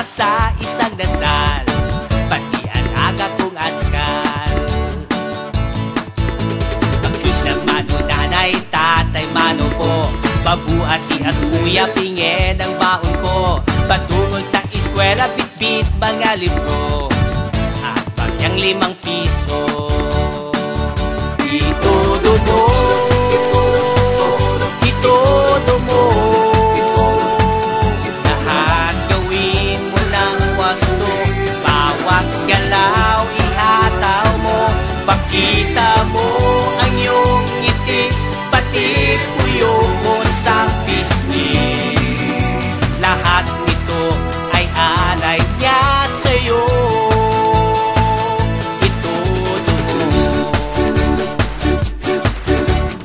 sa isang dasal, pati alaga kong askal. Pag-Diyos na mano, nanay, tatay, mano po, babuasi at kuya, pingin ang baon ko. Patungo sa eskwela, bitbit mga libro, at pagyang 5 piso. Itodo mo, itodo mo, lahat gawin mo ng wasto. Bawat galaw ihataw mo, pakita mo ang iyong ngiti, pati puyo mo sa pisngi. Lahat nito ay alay niya sa'yo. Itodo mo,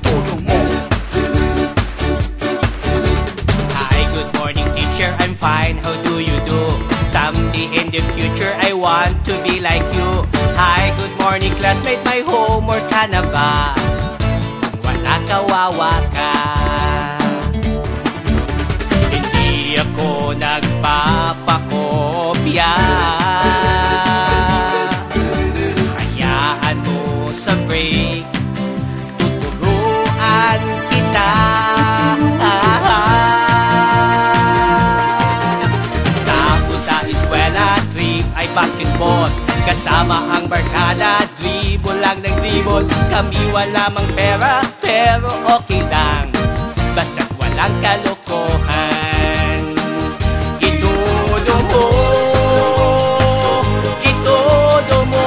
itodo mo. Hi, good morning teacher, I'm fine, how do you do? Someday in the future I want to be like you. Hi, good morning classmate, my homework ka na ba? Kung wala, kawawa ka. Hindi ako nagpapakopya, hayaan mo sa break, tuturuan kita. Tapos sa eskwela, trip ay basketball, kasama ang barkada, dribble lang ng dribble. Kami wala mang pera, pero okay lang, basta't walang kalokohan. Itodo mo, itodo mo,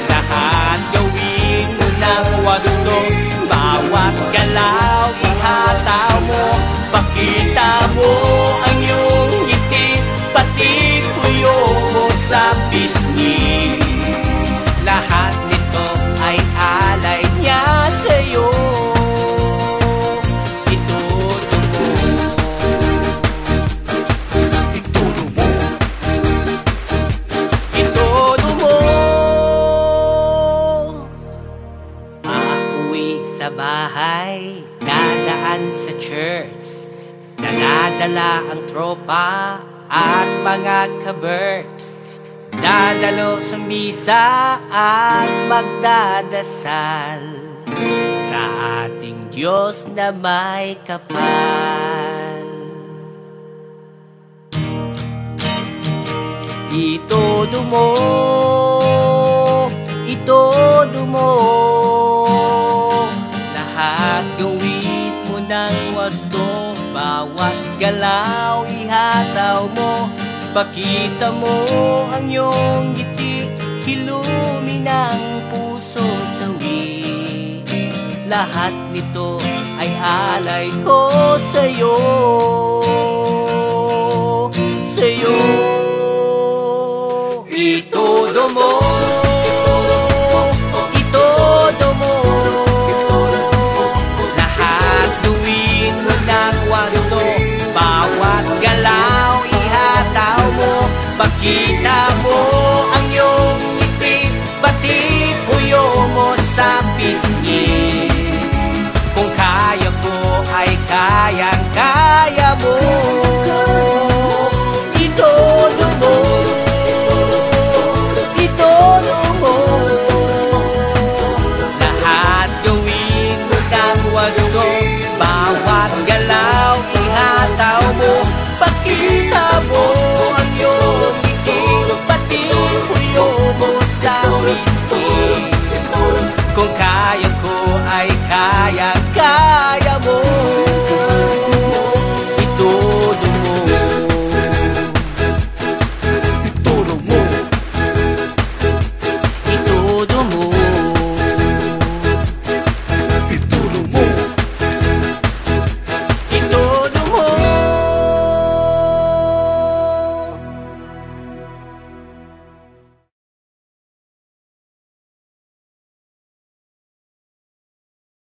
lahat gawin mo ng wasto. Bawat galaw ihataw mo, pakita mo ang iyong ngiti, pati puyo mo sa pisngi. Lahat nito ay alay niya sa'yo. Itodo mo, itodo mo, itodo mo. Pauwi sa bahay, dadaan sa church, daladala ang tropa at mga ka-berks. Dadalo sa misa at magdadasal sa ating Diyos na may kapal. Itodo mo, itodo mo, lahat gawin mo ng wasto. Bawat galaw ihataw mo, pakita mo ang iyong ngiti, hilumi ng puso sawi. Lahat nito ay alay ko sa'yo, sa'yo. Itodo mo, itodo mo, lahat gawin mo ng wasto. Bawat galaw ihataw mo, pakita mo ang iyong ngiti, pati puyo mo sa pisngi. Kung kaya ko ay kayang-kaya mo. Itodo mo, itodo mo, lahat gawin mo ng wasto. Bawat galaw ihataw mo, pakita